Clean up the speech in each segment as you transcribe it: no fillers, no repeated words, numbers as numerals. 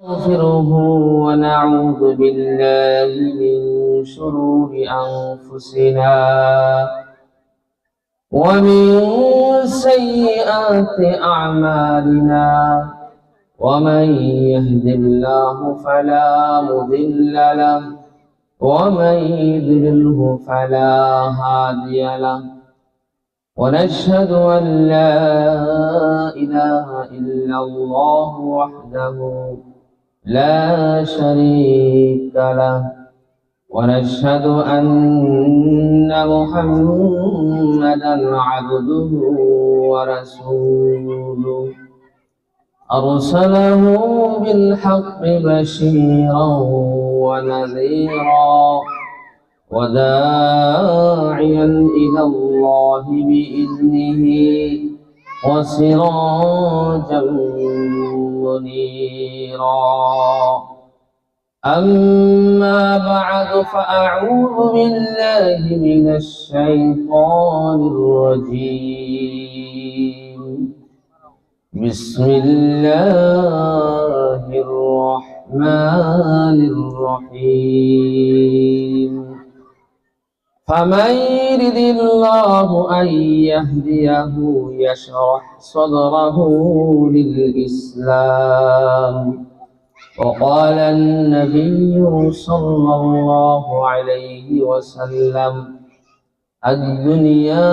نستغفره ونعوذ بالله من شرور أنفسنا ومن سيئات أعمالنا ومن يهد الله فلا مضل له ومن يضلله فلا هادي له ونشهد أن لا إله إلا الله وحده لا شريك له ونشهد أن محمدا عبده ورسوله أرسله بالحق بشيرا ونذيرا وداعيا إلى الله بإذنه وسراجا منيرا أما بعد فأعوذ بالله من الشيطان الرجيم بسم الله الرحمن الرحيم فمن يرد الله أن يهديه يشرح صدره للإسلام وقال النبي صلى الله عليه وسلم الدنيا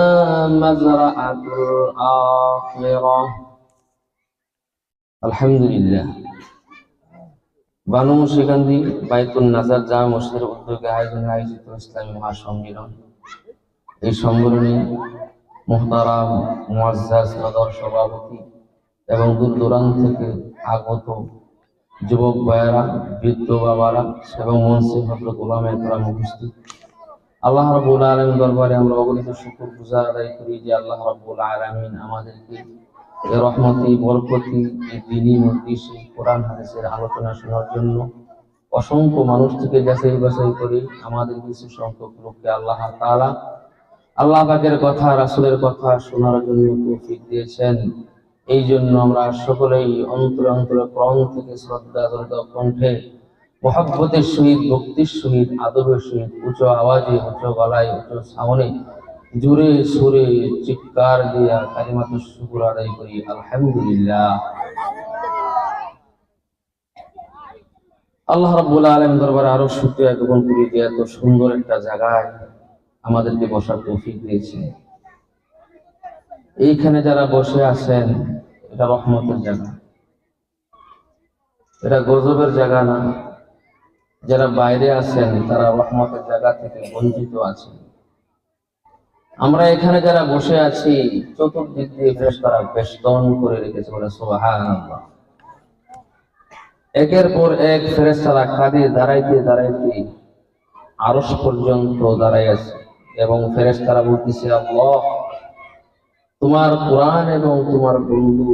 مزرعة الآخرة الحمد لله বানু মুশরিকান্দি বাইতুল নাজার জামে মসজিদের উদ্যোগে আয়োজিত ইসলামী মহাসম্মেলন। এই সম্মেলনে মুহতারাম মুআজ্জাজ সদর সভাপতি এবং দূর দূরান্ত থেকে আগত যুবক ভাইয়েরা, বৃদ্ধ বাবারা এবং মঞ্চে হযরত উলামায়ে কেরাম উপস্থিত। আল্লাহ রাব্বুল আলামিন দরবারে আমরা অগণিত শুকর গুজার আদায় করি যে আল্লাহ রাব্বুল আলামিন আমাদেরকে এই রহমতি বরকতি এই দ্বীনি মজলিসে কোরআন হাদিসের আলোচনা শোনার জন্য অসংখ্য মানুষ থেকে যাচাই বাছাই করে আমাদের কিছু সংখ্যক লোককে আল্লাহ তাআলা আল্লাহ পাকের কথা, রাসূলের কথা শোনার জন্য তৌফিক দিয়েছেন। এই জন্য আমরা সকলেই অন্তরে অন্তরে প্রাণ থেকে শ্রদ্ধা জড়িত কণ্ঠে মহব্বতের সহিত, ভক্তির সহিত, আদবের সহিত উঁচু আওয়াজে, উঁচু গলায়, উঁচু সাউন্ডে, জোরে সুরে চিৎকার দিয়া কালিমাতুশ শুকর আদায় করি আলহামদুলিল্লাহ। আল্লাহ রাব্বুল আলামিন দরবারে আরো শুকরিয়া জ্ঞাপন করি যে এত সুন্দর একটা জায়গায় আমাদেরকে বসার তৌফিক দিয়েছে। এইখানে যারা বসে আছেন এটা রহমতের জায়গা, এটা গজবের জায়গা না। যারা বাইরে আছেন তারা রহমতের জায়গা থেকে বঞ্চিত আছেন। আমরা এখানে যারা বসে আছি চতুর্দিক দিয়ে ফেরেশতারা বেষ্টন করে রেখেছে, বলে সুবহানাল্লাহ। একের পর এক ফেরেশতারা কাঁধে দাঁড়াইতে দাঁড়াইতে আরশ পর্যন্ত দাঁড়াই আছে এবং ফেরেশতারা বলতেছে, আল্লাহ তোমার কোরআন এবং তোমার বন্ধু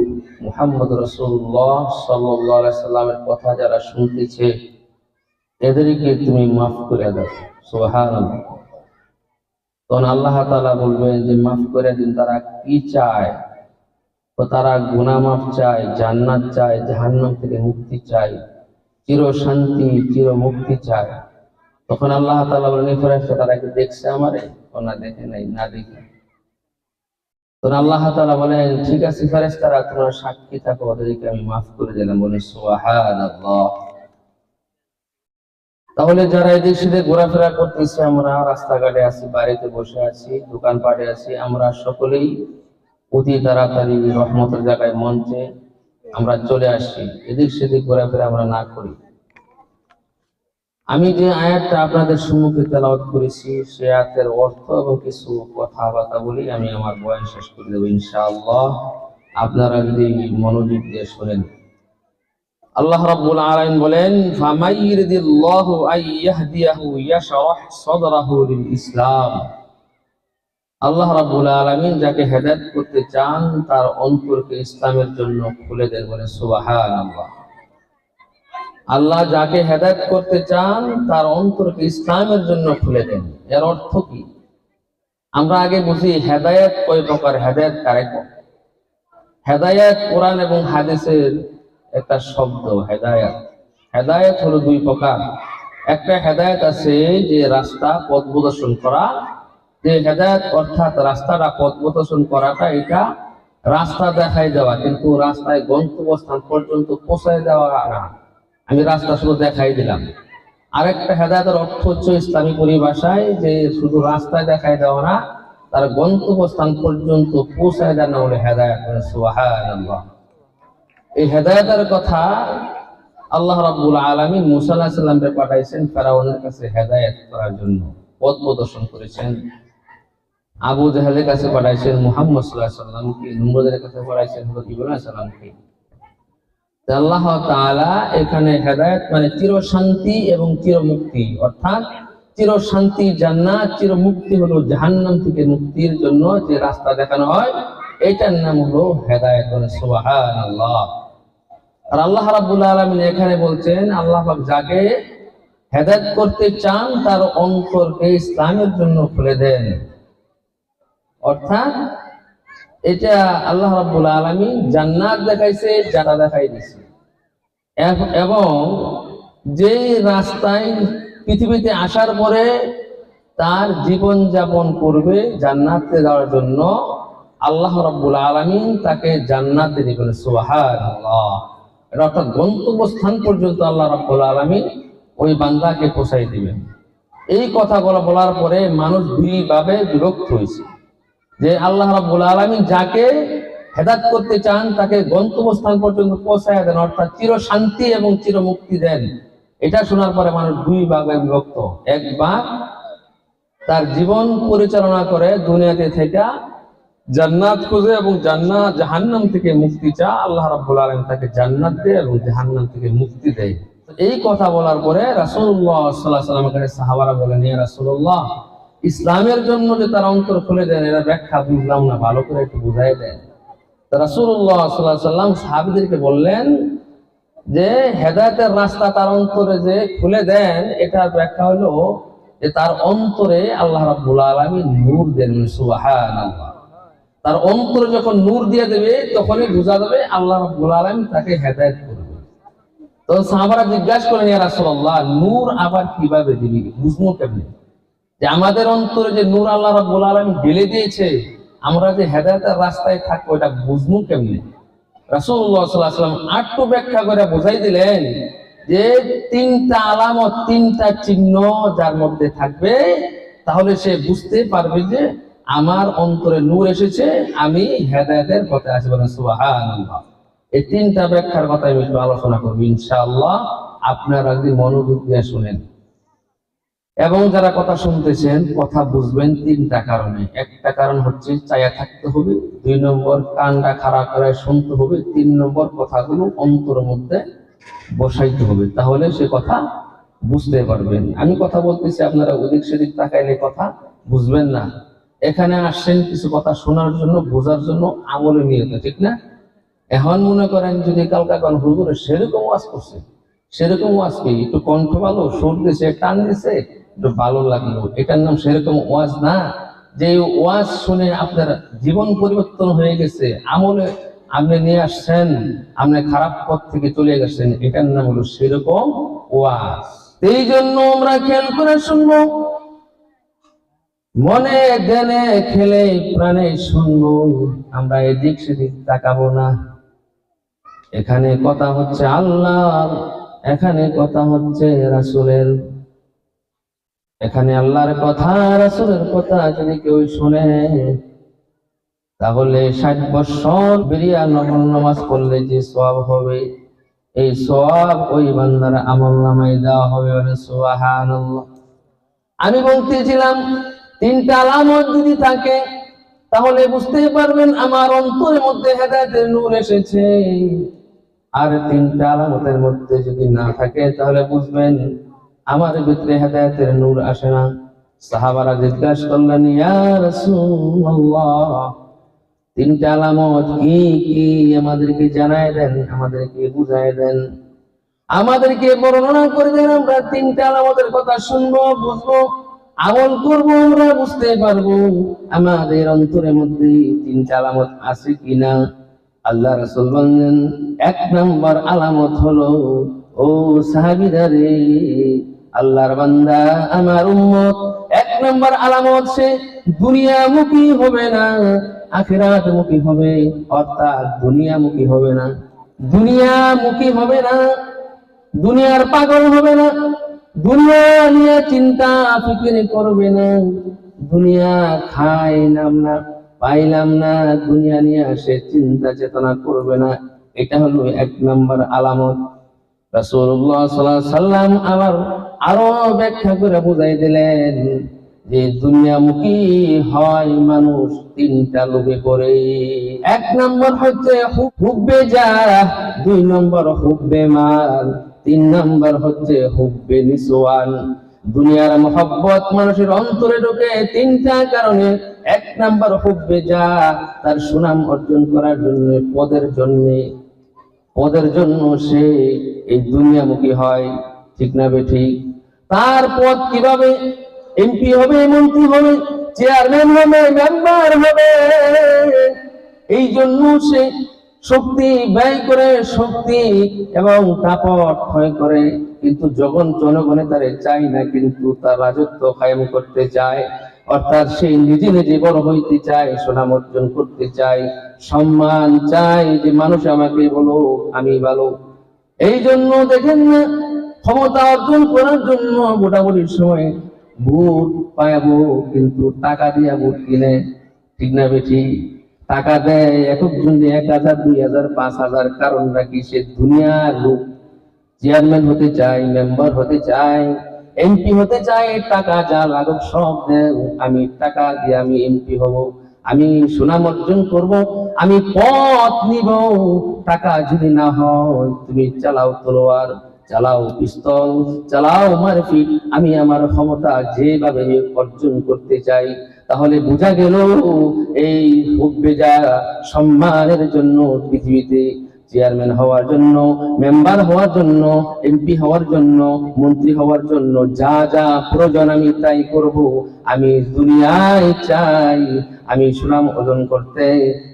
মুহাম্মদ রাসূলুল্লাহ সাল্লাল্লাহু আলাইহি সাল্লামের কথা যারা শুনতেছে এদেরকে তুমি মাফ করে দাও। সুবহানাল্লাহ। তখন আল্লাহ তাআলা বলবেন যে মাফ করে দিন। তারা কি চায়? তো তারা গুনাহ মাফ চায়, জান্নাত চায়, জাহান্নাম থেকে মুক্তি চায়, চির শান্তি, চির মুক্তি চায়। তখন আল্লাহ তাআলা বলেন, ফেরেশতা তারা কি দেখছে আমারে? না দেখে নাই, না দেখে। তখন আল্লাহ তাআলা বলেন, ঠিক আছে ফেরেশতারা তোমরা সাক্ষী থাকো, ওদেরকে আমি মাফ করে দিলাম। বলে সুবহানাল্লাহ। তাহলে যারা এদিক সেদিক ঘোরাফেরা করতেছে, আমরা রাস্তাঘাটে আছি, বাড়িতে বসে আছি, দোকানপাটে আছি, আমরা সকলেই অতি তাড়াতাড়ি রহমতের জায়গায় মঞ্চে আমরা চলে আসি, এদিক সেদিক ঘোরাফেরা আমরা না করি। আমি যে আয়াতটা আপনাদের সম্মুখে তেলাওয়াত করেছি সে আয়াতের অর্থ এবং কিছু কথাবার্তা বলি আমি আমার বয়ান শেষ করে দেব ইনশাআল্লাহ, আপনারা যদি মনোযোগ দিয়ে শোনেন। আল্লাহ রাব্বুল আলামিন বলেন, ফামাইরিদিল্লাহু আইয়াহদিয়াহু ইয়াশরাহ সাদরাহু লিল ইসলাম। আল্লাহ রাব্বুল আলামিন যাকে হেদায়েত করতে চান তার অন্তরকে ইসলামের জন্য খুলে দেন। বলে সুবহানাল্লাহ। আল্লাহ যাকে হেদায়েত করতে চান তার অন্তরকে ইসলামের জন্য খুলে দেন। এর অর্থ কি? আমরা আগে বুঝি হেদায়েত কয় প্রকার, হেদায়েত কারে কয়? হেদায়েত কোরআন এবং হাদিসের একটা শব্দ হেদায়েত। হেদায়েত হলো দুই প্রকার। একটা হেদায়েত আছে যে রাস্তা পথ প্রদর্শন করা, যে হেদায়েত অর্থাৎ রাস্তাটা পথ প্রদর্শন করাটা এটা রাস্তা দেখাই দেওয়া, কিন্তু রাস্তায় গন্তব্যস্থান পর্যন্ত পৌঁছায় দেওয়া না, আমি রাস্তা শুধু দেখাই দিলাম। আরেকটা হেদায়েতের অর্থ হচ্ছে ইসলামী পরিভাষায় যে শুধু রাস্তায় দেখাই দেওয়া না, তার গন্তব্যস্থান পর্যন্ত পৌঁছায় দেওয়া হলো হেদায়েত। সুবহানাল্লাহ। এই হেদায়েতের কথা আল্লাহ রাব্বুল আলামিন মুসা আলাইহিস সালামকে পাঠাইছেন ফেরাউনের কাছে হেদায়েত করার জন্য, পথ প্রদর্শন করেছেন। আবু জাহেলের কাছে পাঠাইছেন মুহাম্মদ সাল্লাল্লাহু আলাইহি ওয়াসাল্লামকে, নমরুদের কাছে পাঠাইছেন হযরত ইব্রাহিম আলাইহিস সালামকে। আল্লাহ তাআলা এখানে হেদায়েত মানে চির শান্তি এবং চির মুক্তি, অর্থাৎ চির শান্তি জান্নাত, চির মুক্তি হলো জাহান্নাম থেকে মুক্তির জন্য যে রাস্তা দেখানো হয়, এটার নাম হলো হেদায়েত। সুবহানাল্লাহ। আর আল্লাহ রাব্বুল আলামিন এখানে বলছেন আল্লাহ পাক যাকে হেদায়েত করতে চান তার অন্তরকে ইসলামের জন্য খুলে দেন। অর্থাৎ এটা আল্লাহ রাব্বুল আলামিন জান্নাত দেখাইছে, যারা দেখাই দিছে, এবং যে রাস্তায় পৃথিবীতে আসার পরে তার জীবন যাপন করবে জান্নাতে যাওয়ার জন্য, আল্লাহ রাব্বুল আলামিন তাকে জান্নাতে দিবেন। সুবহানাল্লাহ। এটা অর্থাৎ গন্তব্যস্থান পর্যন্ত আল্লাহ রাব্বুল আলামিন ওই বান্দাকে পৌঁছাই দিবেন। এই কথা বলার পরে মানুষ দুইভাবে বিভক্ত হয়েছে, যে আল্লাহ রাব্বুল আলামিন যাকে হেদায়েত করতে চান তাকে গন্তব্যস্থান পর্যন্ত পৌঁছায় দেন, অর্থাৎ চির শান্তি এবং চির মুক্তি দেন। এটা শোনার পরে মানুষ দুই ভাগে বিভক্ত। এক ভাগ তার জীবন পরিচালনা করে দুনিয়াতে থেকে জান্নাত খুঁজে এবং জাহান্নাম থেকে মুক্তি চা, আল্লাহ রাব্বুল আলামিন তাকে জান্নাত দেয় এবং জাহান্নাম থেকে মুক্তি দেয়। এই কথা বলার পরে রাসূলুল্লাহ সাল্লাল্লাহু আলাইহি ওয়াসাল্লামের কাছে সাহাবারা বলেন, ইয়া রাসূলুল্লাহ, ইসলামের জন্য যে তার অন্তর খুলে দেন, এর ব্যাখ্যা বুঝলাম না, ভালো করে একটু বুঝাই দেন। রাসূলুল্লাহ সাল্লাল্লাহু আলাইহি ওয়াসাল্লাম সাহাবীদেরকে বললেন যে হেদায়েতের রাস্তা তার অন্তরে যে খুলে দেন, এটার ব্যাখ্যা হলো যে তার অন্তরে আল্লাহ রাব্বুল আলামিন নূর দেন। সুবহানাল্লাহ। তার অন্তরে যখন নূর দিয়ে দেবে তখনই বোঝা যাবে আল্লাহ রাব্বুল আলামিন তাকে হেদায়েত করবে। তো সাহাবারা জিজ্ঞাসা করেন, ইয়া রাসূলুল্লাহ, নূর আবার কিভাবে দিবি, বুঝবো কেমনে? যে আমাদের অন্তরে যে নূর আল্লাহ রাব্বুল আলামিন ঢেলে দিয়েছে, আমরা যে হেদায়েতের রাস্তায় থাকবো এটা বুঝবো কেমনে? রাসূলুল্লাহ সাল্লাল্লাহু আলাইহি ওয়াসাল্লাম আটটু ব্যাখ্যা করে বোঝাই দিলেন যে তিনটা আলামত, তিনটা চিহ্ন যার মধ্যে থাকবে, তাহলে সে বুঝতে পারবে যে আমার অন্তরে নূর এসেছে, আমি হেদায়েতের পথে আছি। বলেন সুবহানাল্লাহ। এই তিনটা ব্যাখ্যার কথা আমি একটু আলোচনা করব ইনশাআল্লাহ, আপনারা যদি মনোযোগ দিয়ে শুনেন এবং যারা কথা শুনতেছেন কথা বুঝবেন তিনটা কারণে। একটা কারণ হচ্ছে চায়া থাকতে হবে, 2 নম্বর কানটা খাড়া করে শুনতে হবে, 3 নম্বর কথাগুলো অন্তরের মধ্যে বসাইতে হবে, তাহলে সে কথা বুঝতে পারবেন। আমি কথা বলতেছি, আপনারা ওদিক সেদিক তাকাইলে কথা বুঝবেন না। এখানে আসছেন কিছু কথা শোনার জন্য, বোঝার জন্য, আমলে নিয়ত, ঠিক না? এখন মনে করেন যদি কালকা কোন হুজুরে সেরকম ওয়াজ করছে, সেরকম ওয়াজ কি একটু কণ্ঠ ভালো, সুর দিছে, টান দিছে, একটু ভালো লাগলো, এটার নাম সেরকম ওয়াজ না। যে ওয়াজ শুনে আপনার জীবন পরিবর্তন হয়ে গেছে, আমলে আপনি নিয়ে আসছেন, আপনি খারাপ পথ থেকে চলে গেছেন, এটার নাম হলো সেরকম ওয়াজ। এই জন্য আমরা খেয়াল করে শুনবো, মনে ধ্যানে খেলে প্রাণে শুনবো, আমরা এদিক সেদিক তাকাবো না। এখানে কথা হচ্ছে আল্লাহর, এখানে কথা হচ্ছে রাসূলের। এখানে আল্লাহর কথা রাসূলের কথা যদি কেউ শুনে, তাহলে 60 বছর বেরিয়া নফল নামাজ পড়লে যে সওয়াব হবে, এই সওয়াব ওই বান্দার আমলনামায় দেওয়া হবে। সুবহানাল্লাহ। আমি বলতেছিলাম তিনটা আলামত যদি থাকে তাহলে বুঝতেই পারবেন আমার অন্তরের মধ্যে হেদায়েতের নূর এসেছে। আর তিনটা আলামতের মধ্যে যদি না থাকে তাহলে বুঝবেন আমার ভিতরে হেদায়েতের নূর আসে না। সাহাবারা জিজ্ঞাসা করলেন, ইয়া রাসূলুল্লাহ, তিনটা আলামত কি কি আমাদেরকে জানায় দেন, আমাদেরকে বুঝায় দেন, আমাদেরকে বর্ণনা করে দেন, আমরা তিনটা আলামতের কথা শুনবো, বুঝবো, আমল করবো, আমরা বুঝতে পারবো আমাদের অন্তরের মধ্যে তিনটা আলামত আছে কিনা। আল্লাহ রাসূল বললেন, 1 নম্বর আলামত হলো ও সাহাবীরা রে, আল্লাহর বান্দা আমার উম্মত, এক নম্বর আলামত সে দুনিয়ামুখী হবে না, আখিরাতমুখী হবে। অর্থাৎ দুনিয়ামুখী হবে না, দুনিয়ামুখী হবে না, দুনিয়ার পাগল হবে না, দুনিয়া নিয়ে চিন্তা ফিকির করবে না, দুনিয়া খাইলাম না পাইলাম না, দুনিয়া নিয়ে সে চিন্তা চেতনা করবে না। এটা হলো এক নম্বর আলামত। রাসূলুল্লাহ সাল্লাল্লাহু আলাইহি সাল্লাম আবার আরো ব্যাখ্যা করে বুঝাই দিলেন যে দুনিয়ামুখী হয় মানুষ তিনটা লোভে পড়ে। এক নম্বর হচ্ছে হুব্বে জাহ, দুই নম্বর হুব্বে মাল, তিন নম্বর হচ্ছে হুব্বে নিসওয়ান। দুনিয়ার মহব্বত মানুষের অন্তরে ঢোকে তিনটা কারণে। এক নম্বর হুব্বে জাহ, তার সুনাম অর্জন করার জন্য, পদের জন্য সে এই দুনিয়ামুখী হয়, ঠিক না বেঠিক? তার পদ কিভাবে? এমপি হবে, মন্ত্রী হবে, চেয়ারম্যান হবে, মেম্বার হবে, এই জন্য সে শক্তি ব্যয় করে, শক্তি এবং তাপট ক্ষয় করে, কিন্তু যখন জনগণে তারে চাই না, কিন্তু তার রাজত্ব কায়েম করতে চায়। অর্থাৎ সে নিজে নিজে বড় হইতে চায়, সুনাম অর্জন করতে চায়, সম্মান চাই, যে মানুষ আমাকে বলো আমি ভালো। এই জন্য দেখেন না, ক্ষমতা অর্জন করার জন্য ভোটাভুটির সময় ভোট পায়াবো, কিন্তু টাকা দিয়া ভোট কিনে, ঠিক না বেঠি? টাকা দেয় একজন 1,000, 2,000, 5,000, কারণটা কি? সে দুনিয়ার লোক। চেয়ারম্যান হতে চায়, মেম্বার হতে চায়, এমপি হতে চায়, টাকা যা লাগুক সব দেন, আমি টাকা দিয়ে আমি এমপি হব, আমি সুনাম অর্জন করব, আমি পথ নিব। টাকা যদি না হয়, তুমি চালাও তলোয়ার, চালাও পিস্তল, চালাও মারপিট, আমি আমার ক্ষমতা যেভাবে অর্জন করতে চাই। তাহলে বোঝা গেল এই হুব্বে জাহ, সম্মানের জন্য পৃথিবীতে চেয়ারম্যান হওয়ার জন্য, মেম্বার হওয়ার জন্য, এমপি হওয়ার জন্য, মন্ত্রী হওয়ার জন্য যা যা প্রয়োজন আমি তাই করব। আমি দুনিয়ায় চাই আমি সুনাম অর্জন করতে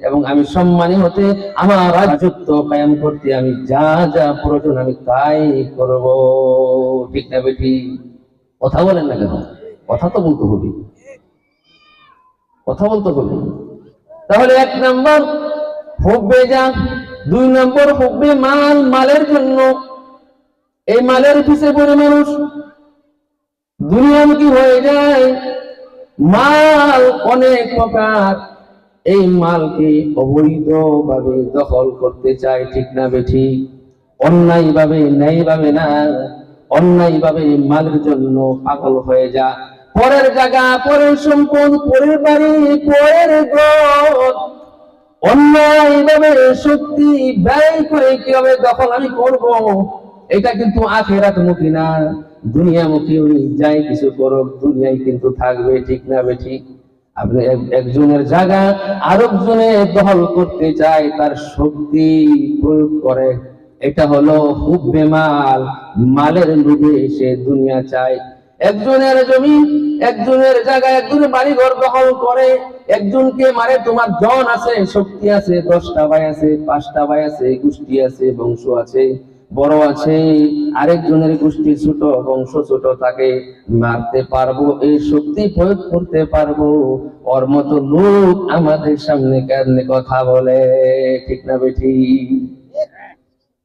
এবং আমি সম্মানী হতে, আমার রাজত্ব কায়েম করতে, আমি যা যা প্রয়োজন আমি তাই করব, ঠিক না বেঠি? কথা বলেন না কেন? কথা তো বলতে হবে, কথা বলতে হবে। তাহলে এক নম্বর হুব্বে জাহ, দুই নম্বর হুব্বে মাল, মালের জন্য, এই মালের পিছে পড়ে মানুষ দুনিয়ামুখী হয়ে যায়। মাল অনেক প্রকার, এই মালকে অবৈধভাবে দখল করতে চায়, ঠিক না বেঠি? অন্যায় ভাবে, ন্যায় ভাবে না, অন্যায় ভাবে মালের জন্য পাগল হয়ে যা। পরের জায়গা, পরের সম্পদ, পরের বাড়ি, পরের ঘর, অন্যায় ভাবে শক্তি ব্যয় করে কিভাবে দখল আমি করব, এটা কিন্তু আখিরাতমুখী না, দুনিয়ামুখী। যাই কিছু করুক, দুনিয়ায় কিন্তু থাকবে, ঠিক না বেঠিক? আপনি একজনের জায়গা আরেকজনে দখল করতে চায়, তার শক্তি প্রয়োগ করে, এটা হলো হুব্বে মাল, মালের লোভে সে দুনিয়া চায়। একজনের জমি, একজনের জায়গা, একজনের বাড়ি ঘর দখল করে, একজনকে মারে, তোমার জন আছে, শক্তি আছে, 10টা ভাই আছে, 5টা ভাই আছে, গোষ্ঠী আছে, বংশ আছে, বড় আছে, আরেকজনের গোষ্ঠী ছোট, বংশ ছোট, তাকে মারতে পারবো, এই শক্তি প্রয়োগ করতে পারবো। ওর মতো লোক আমাদের সামনে কেন কথা বলে, ঠিক না বেঠি?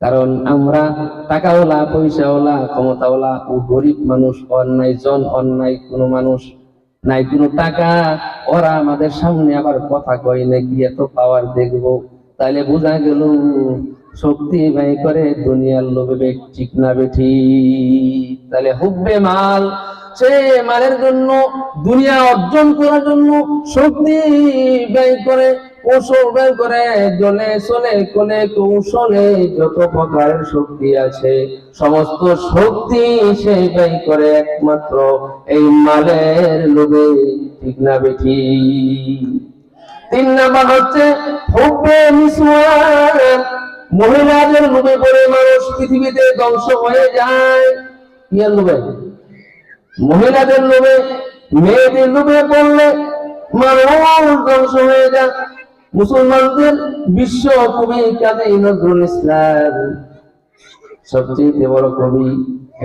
কারণ আমরা টাকাওয়ালা, পয়সাওয়ালা, ক্ষমতাওয়ালা ও গরিব মানুষ, অন্যায় জন, অন্যায় কোনো মানুষ নাই, কোনো টাকা, ওরা আমাদের সামনে আবার কথা কয় নাকি এত পাওয়ার দেখবো। তাহলে বোঝা গেল শক্তি ব্যয় করে দুনিয়ার লোভে, ঠিক না বেঠি? তাহলে হুব্বে মাল, সে মালের জন্য, দুনিয়া অর্জন করার জন্য শক্তি ব্যয় করে, কৌশল ব্যয় করে, জলে চলে কোলে কৌশলে যত প্রকারের শক্তি আছে, সমস্ত শক্তি সে ব্যয় করে একমাত্র এই মালের লোভে, ঠিক না বেঠি? তিন নাম্বার হচ্ছে হুব্বে নিসওয়ান, মহিলাদের লোভে পড়ে মানুষ পৃথিবীতে ধ্বংস হয়ে যায়। কি লোভে? মহিলাদের লোভে, মেয়েদের লোভে পড়লে মানুষ ধ্বংস হয়ে যায়। মুসলমানদের বিশ্ব কবি কাজী নজরুল ইসলাম সবচেয়ে বড় কবি,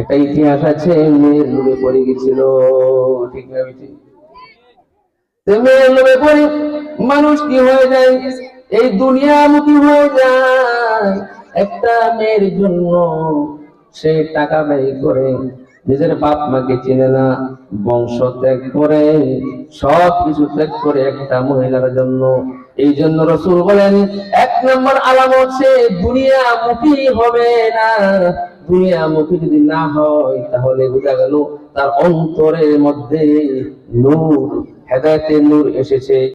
একটা ইতিহাস আছে, মেয়ের লোভে পড়ে গেছিল, ঠিক না বেঠিক? মেয়ের লোভে পড়ে মানুষ কি হয়ে যায়, এই দুনিয়ামুখী হয়ে যায়। একটা মেয়ের জন্য সে টাকা ব্যয় করে, নিজের বাপ মাকে চিনে না, বংশ ত্যাগ করে, সব কিছু ত্যাগ করে একটা মহিলার জন্য। এই জন্য রাসূল বলেন, এক নম্বর আলামত সে দুনিয়ামুখী হবে না। দুনিয়ামুখী যদি না হয়, তাহলে বোঝা গেল তার অন্তরের মধ্যে নূর, হেদায়েতের নূর এসেছে।